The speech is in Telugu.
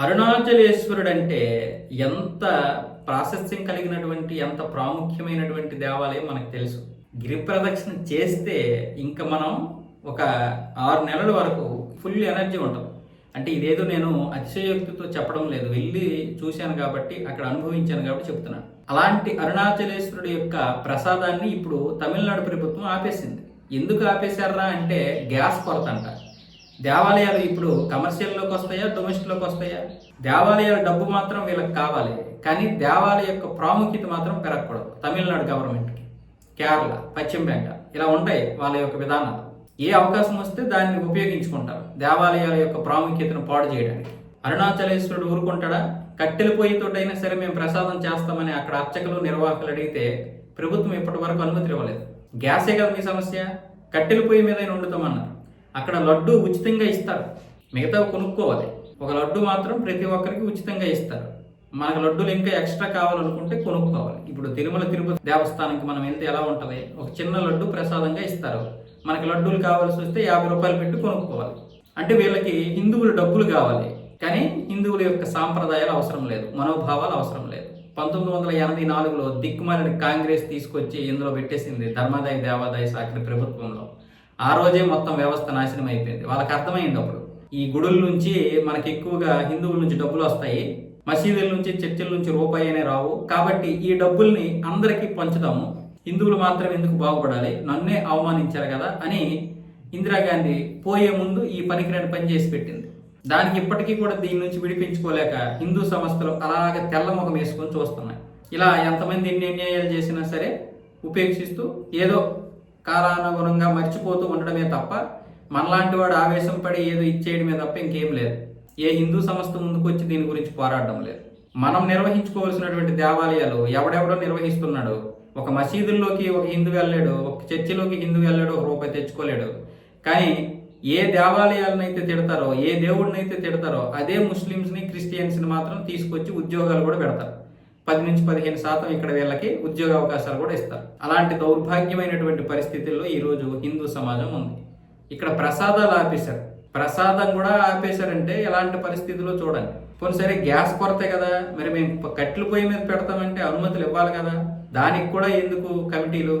అరుణాచలేశ్వరుడు అంటే ఎంత ప్రాశస్త్యం కలిగినటువంటి ఎంత ప్రాముఖ్యమైనటువంటి దేవాలయం మనకు తెలుసు. గిరి ప్రదక్షిణ చేస్తే ఇంకా మనం ఒక 6 నెలల వరకు ఫుల్ ఎనర్జీ ఉంటుంది. అంటే ఇదేదో నేను అతిశయోక్తితో చెప్పడం లేదు, వెళ్ళి చూశాను కాబట్టి, అక్కడ అనుభవించాను కాబట్టి చెప్తున్నాను. అలాంటి అరుణాచలేశ్వరుడు యొక్క ప్రసాదాన్ని ఇప్పుడు తమిళనాడు ప్రభుత్వం ఆపేసింది. ఎందుకు ఆపేశారా అంటే గ్యాస్ కొరత అంట. దేవాలయాలు ఇప్పుడు కమర్షియల్లోకి వస్తాయా, డొమెస్టిక్లోకి వస్తాయా? దేవాలయాల డబ్బు మాత్రం వీళ్ళకి కావాలి, కానీ దేవాలయ యొక్క ప్రాముఖ్యత మాత్రం పెరగకూడదు. తమిళనాడు గవర్నమెంట్కి, కేరళ, పశ్చిమ బెంగాల్ ఇలా ఉంటాయి వాళ్ళ యొక్క విధానాలు. ఏ అవకాశం వస్తే దాన్ని ఉపయోగించుకుంటారు దేవాలయాల యొక్క ప్రాముఖ్యతను పాడు చేయడానికి. అరుణాచలేశ్వరుడు ఊరుకుంటాడా? కట్టెల పొయ్యితోటైనా సరే మేము ప్రసాదం చేస్తామని అక్కడ అర్చకులు, నిర్వాహకులు అడిగితే ప్రభుత్వం ఇప్పటి వరకు అనుమతి ఇవ్వలేదు. గ్యాసే కదా మీ సమస్య, కట్టెల పొయ్యి మీద వండుతామన్నారు. అక్కడ లడ్డు ఉచితంగా ఇస్తారు, మిగతా కొనుక్కోవాలి. ఒక లడ్డు మాత్రం ప్రతి ఒక్కరికి ఉచితంగా ఇస్తారు. మనకు లడ్డూలు ఇంకా ఎక్స్ట్రా కావాలనుకుంటే కొనుక్కోవాలి. ఇప్పుడు తిరుమల తిరుపతి దేవస్థానానికి మనం వెళ్తే ఎలా ఉంటుంది, ఒక చిన్న లడ్డు ప్రసాదంగా ఇస్తారు. మనకి లడ్డూలు కావాల్సి వస్తే 50 రూపాయలు పెట్టి కొనుక్కోవాలి. అంటే వీళ్ళకి హిందువుల డబ్బులు కావాలి, కానీ హిందువుల యొక్క సాంప్రదాయాలు అవసరం లేదు, మనోభావాలు అవసరం లేదు. 1984లో దిక్కుమాలిన కాంగ్రెస్ తీసుకొచ్చి ఇందులో పెట్టేసింది ధర్మాదాయ దేవాదాయ శాఖల ప్రభుత్వంలో. ఆ రోజే మొత్తం వ్యవస్థ నాశనం అయిపోయింది. వాళ్ళకి అర్థమైంది అప్పుడు ఈ గుడుల నుంచి మనకి ఎక్కువగా హిందువుల నుంచి డబ్బులు వస్తాయి, మసీదుల నుంచి, చర్చిల నుంచి రూపాయి అనే రావు, కాబట్టి ఈ డబ్బుల్ని అందరికీ పంచుదాము, హిందువులు మాత్రం ఎందుకు బాగుపడాలి, నన్నే అవమానించారు కదా అని ఇందిరాగాంధీ పోయే ముందు ఈ పనికిరాని పని చేసి పెట్టింది. దానికి ఇప్పటికీ కూడా దీని నుంచి విడిపించుకోలేక హిందూ సంస్థలు అలాగే తెల్లముఖం వేసుకొని చూస్తున్నాయి. ఇలా ఎంతమంది ఎన్ని అన్యాయాలు చేసినా సరే ఉపేక్షిస్తూ ఏదో కాలానుగుణంగా మర్చిపోతూ ఉండడమే తప్ప, మనలాంటి వాడు ఆవేశం పడి ఏదో ఇచ్చేయడమే తప్ప ఇంకేం లేదు. ఏ హిందూ సంస్థ ముందుకు వచ్చి దీని గురించి పోరాడడం లేదు. మనం నిర్వహించుకోవాల్సినటువంటి దేవాలయాలు ఎవడెవడో నిర్వహిస్తున్నాడు. ఒక మసీదుల్లోకి ఒక హిందూ వెళ్ళాడు, ఒక చర్చిలోకి హిందూ వెళ్ళాడు, ఒక రూపాయి తెచ్చుకోలేడు. కానీ ఏ దేవాలయాలనైతే తిడతారో, ఏ దేవుడినైతే తిడతారో అదే ముస్లిమ్స్ని, క్రిస్టియన్స్ని మాత్రం తీసుకొచ్చి ఉద్యోగాలు కూడా పెడతారు. 10 నుంచి 15% ఇక్కడ వీళ్ళకి ఉద్యోగ అవకాశాలు కూడా ఇస్తారు. అలాంటి దౌర్భాగ్యమైనటువంటి పరిస్థితుల్లో ఈరోజు హిందూ సమాజం ఉంది. ఇక్కడ ప్రసాదాలు ఆపేశారు. ప్రసాదం కూడా ఆపేశారంటే ఎలాంటి పరిస్థితుల్లో చూడండి. పోనీ సరే గ్యాస్ కొరతే కదా, మరి మేము కట్టెల పొయ్యి మీద పెడతామంటే అనుమతులు ఇవ్వాలి కదా, దానికి కూడా ఎందుకు కమిటీలు?